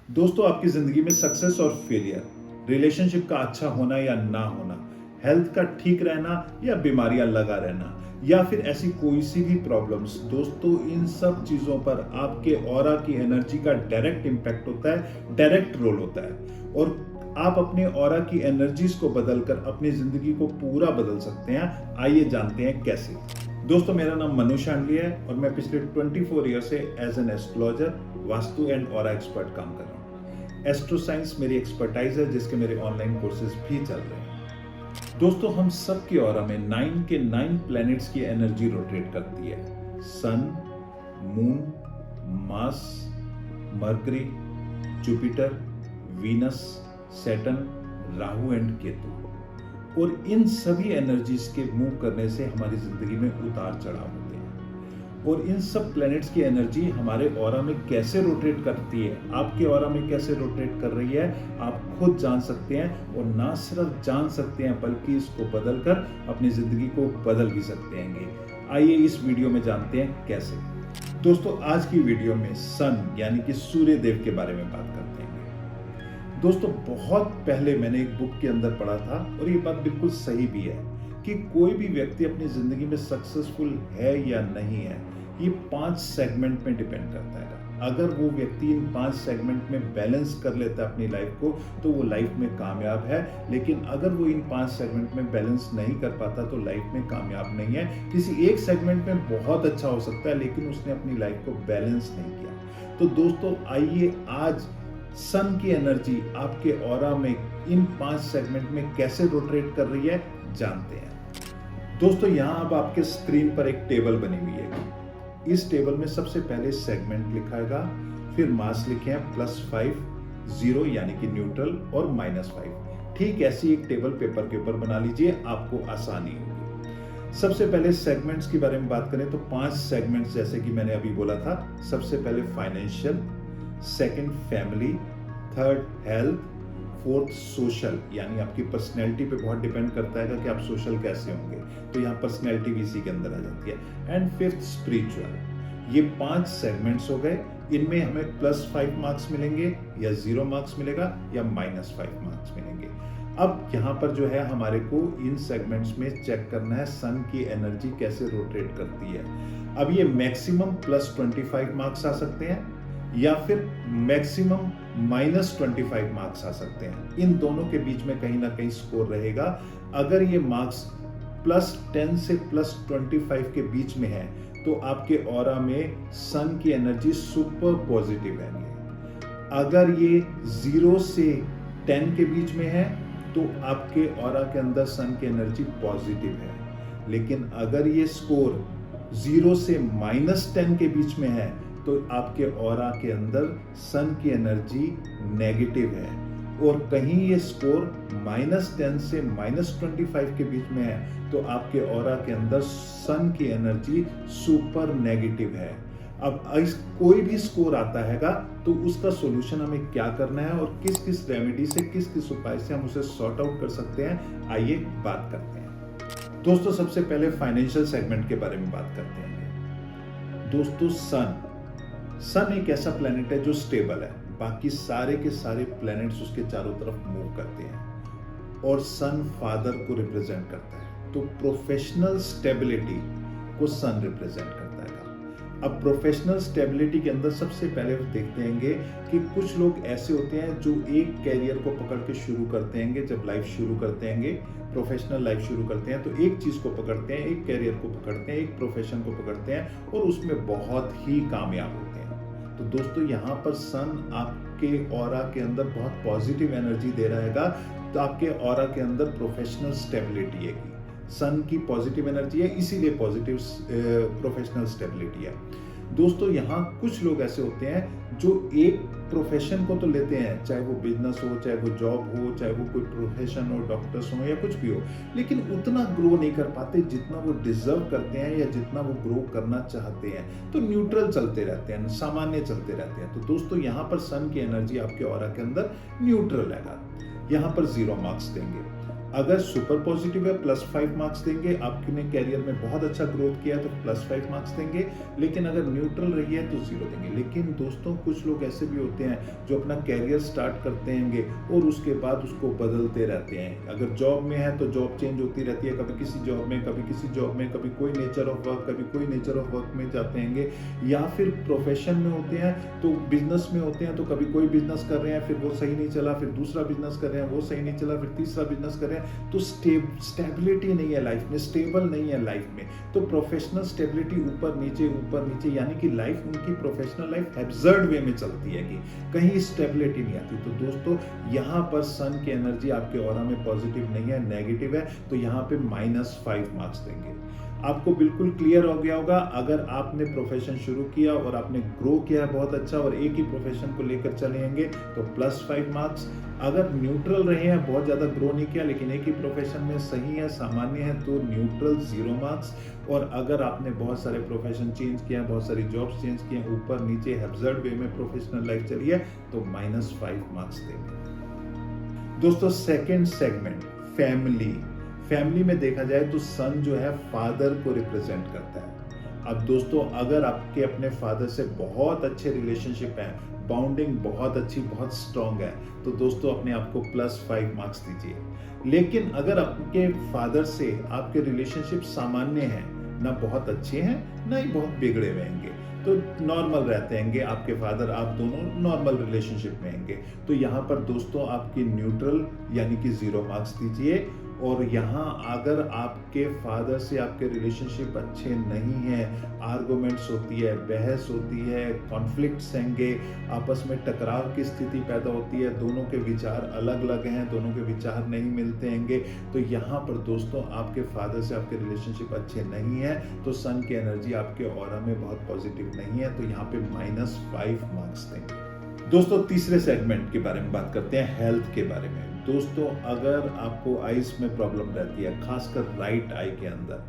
दोस्तों, आपकी जिंदगी में सक्सेस और फेलियर, रिलेशनशिप का अच्छा होना या ना होना, हेल्थ का ठीक रहना या बीमारियां लगा रहना, या फिर ऐसी कोई सी भी प्रॉब्लम्स, दोस्तों इन सब चीजों पर आपके ऑरा की एनर्जी का डायरेक्ट इंपैक्ट होता है, डायरेक्ट रोल होता है। और आप अपने ऑरा की एनर्जीज को बदलकर अपनी जिंदगी को पूरा बदल सकते हैं। आइए जानते हैं कैसे। दोस्तों, मेरा नाम मनु शांडली है और मैं पिछले 24 ईयर से as an astrologer, vastu and aura expert काम कर रहा हूँ। एस्ट्रो साइंस मेरी एक्सपर्टाइज है, जिसके मेरे ऑनलाइन कोर्सेज भी चल रहे हैं। दोस्तों, हम सब के ऑरा में 9 के 9 प्लैनेट्स की एनर्जी रोटेट करती है। Sun, moon, Mars, Mercury, Jupiter, Venus, Saturn, Rahu and Ketu. और इन सभी एनर्जीज के मूव करने से हमारी जिंदगी में उतार चढ़ाव होते हैं। और इन सब प्लैनेट्स की एनर्जी हमारे ऑरा में कैसे रोटेट करती है, आपके ऑरा में कैसे रोटेट कर रही है, आप खुद जान सकते हैं। और ना सिर्फ जान सकते हैं बल्कि इसको बदलकर अपनी जिंदगी को बदल भी सकते हैं। आइए इस वीडियो में जानते हैं कैसे। दोस्तों, आज की वीडियो में सन यानी कि सूर्य देव के बारे में बात करते हैं। दोस्तों, बहुत पहले मैंने एक बुक के अंदर पढ़ा था और ये बात बिल्कुल सही भी है कि कोई भी व्यक्ति अपनी जिंदगी में सक्सेसफुल है या नहीं है, ये 5 सेगमेंट में डिपेंड करता है। अगर वो व्यक्ति इन 5 सेगमेंट में बैलेंस कर लेता है अपनी लाइफ को, तो वो लाइफ में कामयाब है। लेकिन अगर वो इन 5 सेगमेंट में बैलेंस नहीं कर पाता तो लाइफ में कामयाब नहीं है। किसी एक सेगमेंट में बहुत अच्छा हो सकता है, लेकिन उसने अपनी लाइफ को बैलेंस नहीं किया। तो दोस्तों, आइए आज सन की एनर्जी आपके ऑरा में इन 5 सेगमेंट में कैसे रोटेट कर रही है जानते हैं। दोस्तों, यहां अब आपके स्क्रीन पर एक टेबल बनी हुई है। इस टेबल में सबसे पहले सेगमेंट लिखाएगा, फिर मास लिखे हैं +5, 0 यानी कि न्यूट्रल और -5। ठीक ऐसी एक टेबल पेपर के ऊपर बना लीजिए, आपको आसानी होगी। सबसे पहले सेगमेंट्स के बारे में बात करें तो 5 सेगमेंट्स जैसे कि मैंने अभी बोला था। सबसे पहले financial, second family, third health, fourth social यानी आपकी पर्सनैलिटी पे बहुत डिपेंड करता है कि आप सोशल कैसे होंगे, तो यहाँ पर्सनैलिटी भी इसी के अंदर आ जाती है। And fifth spiritual. ये 5 सेगमेंट्स हो गए। इनमें हमें +5 मार्क्स मिलेंगे या 0 मार्क्स मिलेगा या -5 मार्क्स मिलेंगे। अब यहाँ पर जो है हमारे को इन सेगमेंट्स में चेक करना है सन की एनर्जी कैसे रोटेट करती है। अब ये मैक्सिमम +25 मार्क्स आ सकते हैं या फिर मैक्सिमम -25 मार्क्स आ सकते हैं। इन दोनों के बीच में कहीं ना कहीं स्कोर रहेगा। अगर ये मार्क्स +10 से +25 के बीच में है तो आपके ऑरा में सन की एनर्जी सुपर पॉजिटिव है। अगर ये 0 से 10 के बीच में है तो आपके ऑरा के अंदर सन की एनर्जी पॉजिटिव है। लेकिन अगर ये स्कोर 0 से -10 के बीच में है तो आपके ऑरा के अंदर सन की एनर्जी नेगेटिव है। और कहीं ये स्कोर -10 से -25 के बीच में है तो आपके ऑरा के अंदर सन की एनर्जी सुपर नेगेटिव है। अब कोई भी स्कोर आता हैगा तो उसका सॉल्यूशन हमें क्या करना है और किस किस रेमेडी से, किस किस उपाय से हम उसे सॉर्ट आउट कर सकते हैं, आइए बात करते हैं। दोस्तों, सबसे पहले फाइनेंशियल सेगमेंट के बारे में बात करते हैं। दोस्तों, सन एक ऐसा प्लेनेट है जो स्टेबल है। बाकी सारे के सारे प्लैनेट्स उसके चारों तरफ मूव करते हैं और सन फादर को रिप्रेजेंट करता है। तो प्रोफेशनल स्टेबिलिटी को सन रिप्रेजेंट करता है। अब प्रोफेशनल स्टेबिलिटी के अंदर सबसे पहले देखते हैं कि कुछ लोग ऐसे होते हैं जो एक कैरियर को पकड़ के शुरू करते हैं। जब लाइफ शुरू करते हैं, प्रोफेशनल लाइफ शुरू करते हैं, तो एक चीज को पकड़ते हैं, एक कैरियर को पकड़ते हैं, एक प्रोफेशन को पकड़ते हैं और उसमें बहुत ही कामयाब होते हैं। तो दोस्तों, यहाँ पर सन आपके ऑरा के अंदर बहुत पॉजिटिव एनर्जी दे रहेगा। तो आपके ऑरा के अंदर प्रोफेशनल स्टेबिलिटी है। सन की पॉजिटिव एनर्जी है, इसीलिए पॉजिटिव प्रोफेशनल स्टेबिलिटी है। दोस्तों, यहाँ कुछ लोग ऐसे होते हैं जो एक प्रोफेशन को तो लेते हैं, चाहे वो बिजनेस हो, चाहे वो जॉब हो, चाहे वो कोई प्रोफेशन हो, डॉक्टर्स हो या कुछ भी हो, लेकिन उतना ग्रो नहीं कर पाते जितना वो डिजर्व करते हैं या जितना वो ग्रो करना चाहते हैं। तो न्यूट्रल चलते रहते हैं, सामान्य चलते रहते हैं। तो दोस्तों, यहाँ पर सन की एनर्जी आपके ऑरा के अंदर न्यूट्रल है। यहाँ पर 0 मार्क्स देंगे। अगर सुपर पॉजिटिव है +5 मार्क्स देंगे, आपने कैरियर में बहुत अच्छा ग्रोथ किया तो +5 मार्क्स देंगे, लेकिन अगर न्यूट्रल रही है तो 0 देंगे। लेकिन दोस्तों कुछ लोग ऐसे भी होते हैं जो अपना कैरियर स्टार्ट करते हैं और उसके बाद उसको बदलते रहते हैं। अगर जॉब में है तो जॉब चेंज होती रहती है, कभी किसी जॉब में, कभी किसी जॉब में, कभी कोई नेचर ऑफ वर्क, कभी कोई नेचर ऑफ वर्क में जाते हैं, या फिर प्रोफेशन में होते हैं तो बिजनेस में होते हैं तो कभी कोई बिजनेस कर रहे हैं, फिर वो सही नहीं चला, फिर दूसरा बिजनेस कर रहे हैं, वो सही नहीं चला, फिर तीसरा बिजनेस कर रहे हैं। तो स्टेबिलिटी नहीं है लाइफ में, स्टेबल नहीं है लाइफ में। तो प्रोफेशनल स्टेबिलिटी ऊपर नीचे यानी कि लाइफ, उनकी प्रोफेशनल लाइफ एब्सर्ड वे में चलती है कि कहीं स्टेबिलिटी नहीं आती। तो दोस्तों यहाँ पर सन की एनर्जी आपके ऑरा में पॉजिटिव नहीं है, नेगेटिव है, तो यहाँ पे -5 मार्क्स देंगे। आपको बिल्कुल क्लियर हो गया होगा, अगर आपने प्रोफेशन शुरू किया और आपने ग्रो किया है बहुत अच्छा और एक ही प्रोफेशन को लेकर चलेंगे तो +5 मार्क्स। अगर न्यूट्रल रहे हैं, बहुत ज़्यादा ग्रो नहीं किया लेकिन एक ही प्रोफेशन में सही है, सामान्य है, तो न्यूट्रल 0 मार्क्स। और अगर आपने बहुत सारे प्रोफेशन चेंज किए हैं, बहुत सारी जॉब्स चेंज किए हैं, ऊपर नीचे एब्सर्ड वे में प्रोफेशनल लाइफ चली है तो -5 मार्क्स देंगे। दोस्तों सेकेंड सेगमेंट फैमिली में देखा जाए तो सन जो है फादर को रिप्रेजेंट करता है। अब दोस्तों अगर आपके अपने फादर से बहुत अच्छे रिलेशनशिप हैं, बाउंडिंग बहुत अच्छी, बहुत स्ट्रांग है, तो दोस्तों अपने आप को +5 मार्क्स दीजिए। लेकिन अगर आपके फादर से आपके रिलेशनशिप सामान्य हैं, ना बहुत अच्छे हैं ना ही बहुत बिगड़े हुए हैं, तो नॉर्मल रहते हैं आपके फादर, आप दोनों नॉर्मल रिलेशनशिप में हैं, तो यहाँ पर दोस्तों आपकी न्यूट्रल यानी कि 0 मार्क्स दीजिए। और यहाँ अगर आपके फादर से आपके रिलेशनशिप अच्छे नहीं हैं, आर्गुमेंट्स होती है, बहस होती है, कॉन्फ्लिक्ट्स हैंगे, आपस में टकराव की स्थिति पैदा होती है, दोनों के विचार अलग अलग हैं, दोनों के विचार नहीं मिलते हैंगे, तो यहाँ पर दोस्तों आपके फादर से आपके रिलेशनशिप अच्छे नहीं है, तो सन की एनर्जी आपके ऑरा में बहुत पॉजिटिव नहीं है, तो यहाँ पे -5 मार्क्स देंगे। दोस्तों तीसरे सेगमेंट के बारे में बात करते हैं, हेल्थ के बारे में। दोस्तों अगर आपको आईज में प्रॉब्लम रहती है, खासकर राइट आई के अंदर,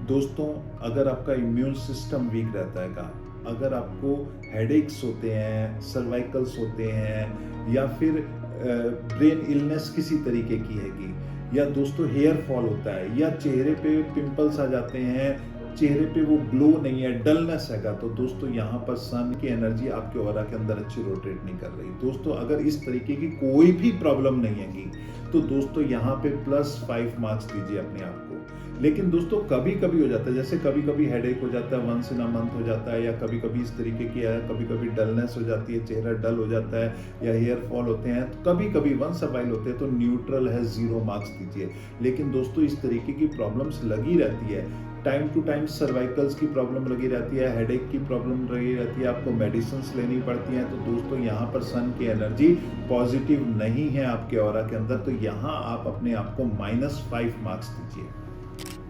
दोस्तों अगर आपका इम्यून सिस्टम वीक रहता है, अगर आपको हेडेक्स होते हैं, सर्वाइकल्स होते हैं, या फिर ब्रेन इलनेस किसी तरीके की हैगी, या दोस्तों हेयर फॉल होता है, या चेहरे पे पिंपल्स आ जाते हैं, चेहरे पे वो ग्लो नहीं है, डलनेस हैगा, तो दोस्तों यहाँ पर सन की एनर्जी आपके ऑरा के अंदर अच्छी रोटेट नहीं कर रही। दोस्तों अगर इस तरीके की कोई भी प्रॉब्लम नहीं हैगी तो दोस्तों यहाँ पे +5 मार्क्स दीजिए अपने आप को। लेकिन दोस्तों कभी कभी हो जाता है, जैसे कभी कभी हेडेक हो जाता है, वंस इन अ मंथ हो जाता है, या कभी कभी इस तरीके की है, कभी कभी डलनेस हो जाती है, चेहरा डल हो जाता है, या हेयर फॉल होते हैं, तो कभी कभी वंस अ वाइल होते हैं, तो न्यूट्रल है, 0 मार्क्स दीजिए। लेकिन दोस्तों इस तरीके की प्रॉब्लम्स लगी रहती है, टाइम टू टाइम सर्वाइकल्स की प्रॉब्लम लगी रहती है, हेडेक की प्रॉब्लम लगी रहती है, आपको मेडिसिन्स लेनी पड़ती हैं, तो दोस्तों यहाँ पर सन की एनर्जी पॉजिटिव नहीं है आपके ऑरा के अंदर, तो यहाँ आप अपने आप को -5 मार्क्स दीजिए।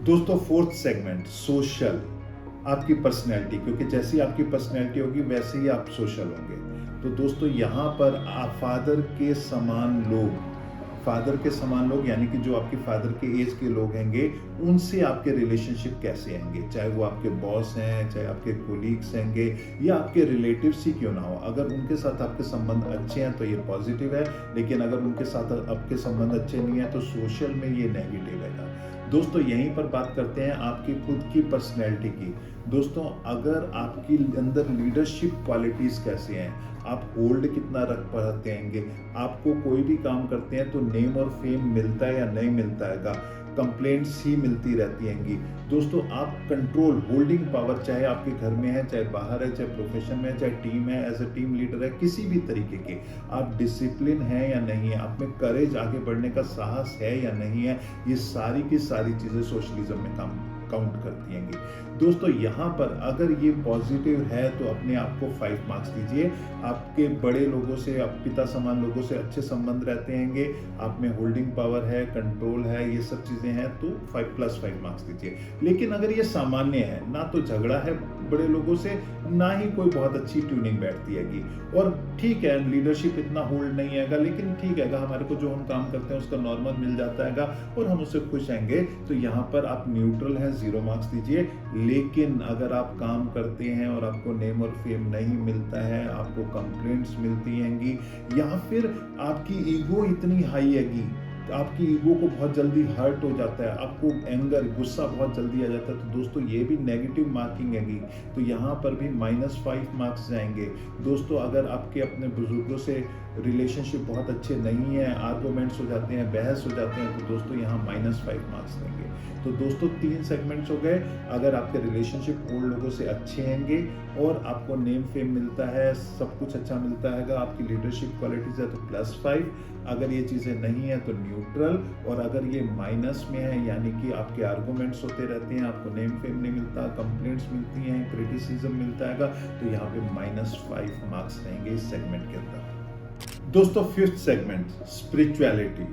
दोस्तों फोर्थ सेगमेंट सोशल, आपकी पर्सनैलिटी, क्योंकि जैसी आपकी पर्सनैलिटी होगी वैसे ही आप सोशल होंगे। तो दोस्तों यहाँ पर आप फादर के समान लोग यानी कि जो आपके फादर के एज के लोग हैंगे, उनसे आपके रिलेशनशिप कैसे हैंगे, चाहे वो आपके बॉस हैं, चाहे आपके कोलीग्स हैंगे, या आपके रिलेटिव्स ही क्यों ना हो, अगर उनके साथ आपके संबंध अच्छे हैं तो ये पॉजिटिव है, लेकिन अगर उनके साथ आपके संबंध अच्छे नहीं है तो सोशल में ये नेगेटिव है। दोस्तों यहीं पर बात करते हैं आपकी खुद की पर्सनैलिटी की। दोस्तों अगर आपकी अंदर लीडरशिप क्वालिटीज कैसे हैं, आप होल्ड कितना रख पाते हैं, आपको कोई भी काम करते हैं तो नेम और फेम मिलता है या नहीं मिलता है, कंप्लेंट्स ही मिलती रहती हैंगी। दोस्तों आप कंट्रोल, होल्डिंग पावर, चाहे आपके घर में है, चाहे बाहर है, चाहे प्रोफेशन में है, चाहे टीम है, एज ए टीम लीडर है, किसी भी तरीके के, आप डिसिप्लिन है या नहीं है, आप में करेज, आगे बढ़ने का साहस है या नहीं है, ये सारी की सारी चीजें सोशलिज्म में काउंट करती हैं। दोस्तों यहाँ पर अगर ये पॉजिटिव है तो अपने आप को 5 मार्क्स दीजिए। आपके बड़े लोगों से, आप पिता समान लोगों से अच्छे संबंध रहते हैंगे, आप में होल्डिंग पावर है, कंट्रोल है, ये सब चीजें हैं, तो 5 मार्क्स दीजिए। लेकिन अगर ये सामान्य है, ना तो झगड़ा है बड़े लोगों से, ना ही कोई बहुत अच्छी ट्यूनिंग बैठती हैगी, और ठीक है लीडरशिप इतना होल्ड नहीं हैगा, लेकिन ठीक है हमारे को जो हम काम करते हैं उसका नॉर्मल मिल जाता हैगा और हम उससे खुश हैंगे, तो यहाँ पर आप न्यूट्रल है, 0 मार्क्स दीजिए। लेकिन अगर आप काम करते हैं और आपको नेम और फेम नहीं मिलता है, आपको कंप्लेंट्स मिलती हैंगी, या फिर आपकी ईगो इतनी हाई हैगी आपकी ईगो को बहुत जल्दी हर्ट हो जाता है, आपको एंगर गुस्सा बहुत जल्दी आ जाता है, तो दोस्तों ये भी नेगेटिव मार्किंग हैगी। तो यहाँ पर भी -5 मार्क्स जाएंगे। दोस्तों अगर आपके अपने बुजुर्गों से रिलेशनशिप बहुत अच्छे नहीं है, आर्गूमेंट्स हो जाते हैं, बहस हो जाते हैं, तो दोस्तों यहाँ -5 मार्क्स देंगे। तो दोस्तों 3 सेगमेंट्स हो गए। अगर आपके रिलेशनशिप ओल्ड लोगों से अच्छे हैंगे और आपको नेम फेम मिलता है, सब कुछ अच्छा मिलता है, आपकी लीडरशिप क्वालिटीज है तो +5, अगर ये चीज़ें नहीं है तो न्यूट्रल, और अगर ये माइनस में है यानी कि आपके आर्गूमेंट्स होते रहते हैं, आपको नेम फेम नहीं मिलता, कंप्लेंट्स मिलती हैं, क्रिटिसिज्म मिलता है, तो यहाँ पे -5 मार्क्स रहेंगे इस सेगमेंट के अंदर। दोस्तों 5th सेगमेंट स्पिरिचुअलिटी।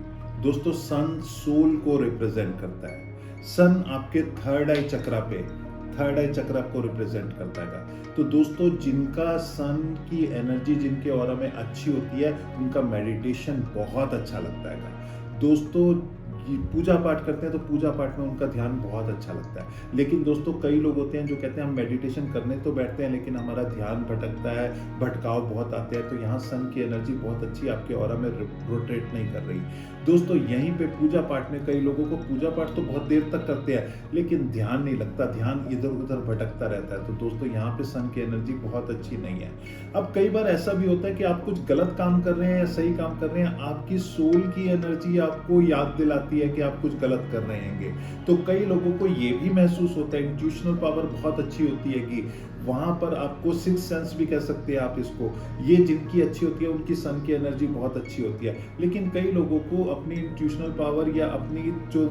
दोस्तों सन सोल को रिप्रेजेंट करता है। सन आपके थर्ड आई चक्रा को रिप्रेजेंट करता है। तो दोस्तों जिनका सन की एनर्जी जिनके ऑरा में अच्छी होती है, उनका मेडिटेशन बहुत अच्छा लगता है। दोस्तों पूजा पाठ करते हैं तो पूजा पाठ में उनका ध्यान बहुत अच्छा लगता है। लेकिन दोस्तों कई लोग होते हैं जो कहते हैं हम मेडिटेशन करने तो बैठते हैं लेकिन हमारा ध्यान भटकता है, भटकाव बहुत आते हैं, तो यहाँ सन की एनर्जी बहुत अच्छी आपके ऑरा में रोटेट नहीं कर रही। दोस्तों यहीं पे पूजा पाठ में कई लोगों को पूजा पाठ तो बहुत देर तक करते हैं लेकिन ध्यान नहीं लगता, ध्यान इधर उधर भटकता रहता है। तो दोस्तों यहाँ पे सन की एनर्जी बहुत अच्छी नहीं है। अब कई बार ऐसा भी होता है कि आप कुछ गलत काम कर रहे हैं या सही काम कर रहे हैं, आपकी सोल की एनर्जी आपको याद दिलाती है कि आप कुछ गलत कर रहे हैं। तो कई लोगों को ये भी महसूस होता है, इंट्यूशनल पावर बहुत अच्छी होती है कि वहां पर आपको सिक्स सेंस भी कह सकते हैं आप इसको, ये जिनकी अच्छी होती है उनकी सन की एनर्जी बहुत अच्छी होती है। लेकिन कई लोगों को अपनी इंट्यूशनल पावर या अपनी जो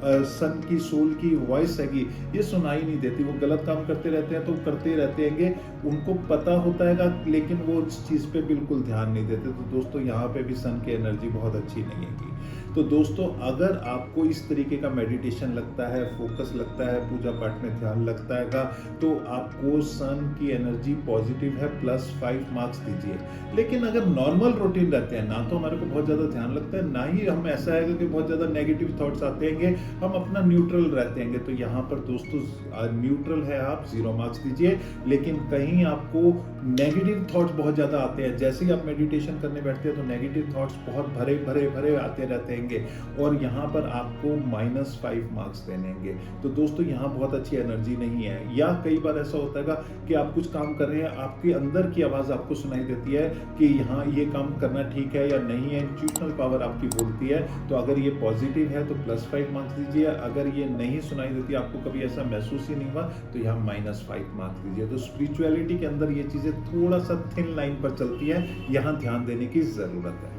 सन की सोल की वॉइस हैगी ये सुनाई नहीं देती, वो गलत काम करते रहते हैं तो करते रहते हैंगे, उनको पता होता है लेकिन वो उस चीज़ पे बिल्कुल ध्यान नहीं देते। तो दोस्तों यहाँ पे भी सन की एनर्जी बहुत अच्छी नहीं है। तो दोस्तों अगर आपको इस तरीके का मेडिटेशन लगता है, फोकस लगता है, पूजा पाठ में ध्यान लगता है तो आपको सन की एनर्जी पॉजिटिव है, +5 मार्क्स दीजिए। लेकिन अगर नॉर्मल रूटीन रहते हैं, ना तो हमारे को बहुत ज़्यादा ध्यान लगता है, ना ही हम ऐसा है कि बहुत ज़्यादा नेगेटिव थॉट्स आते हैं, हम अपना न्यूट्रल रहते हैं, तो यहाँ पर दोस्तों न्यूट्रल है आप 0 मार्क्स दीजिए। लेकिन कहीं आपको नेगेटिव थॉट्स बहुत ज़्यादा आते हैं, जैसे ही आप मेडिटेशन करने बैठते हैं तो नेगेटिव थॉट्स बहुत भरे भरे भरे आते रहते हैं और यहाँ पर आपको -5 मार्क्स देने। तो दोस्तों यहाँ बहुत अच्छी एनर्जी नहीं है। या कई बार ऐसा होता है कि आप कुछ काम कर रहे हैं, आपके अंदर की आवाज़ आपको सुनाई देती है कि यहाँ ये काम करना ठीक है या नहीं है, इंट्यूशनल पावर आपकी बोलती है। तो अगर ये पॉजिटिव है तो +5 मार्क्स दीजिए, अगर ये नहीं सुनाई देती, आपको कभी ऐसा महसूस ही नहीं हुआ, तो यहाँ -5 मार्क्स दीजिए। तो स्पिरिचुअलिटी के अंदर ये चीज़ें थोड़ा सा थिन लाइन पर चलती है, यहाँ ध्यान देने की ज़रूरत है।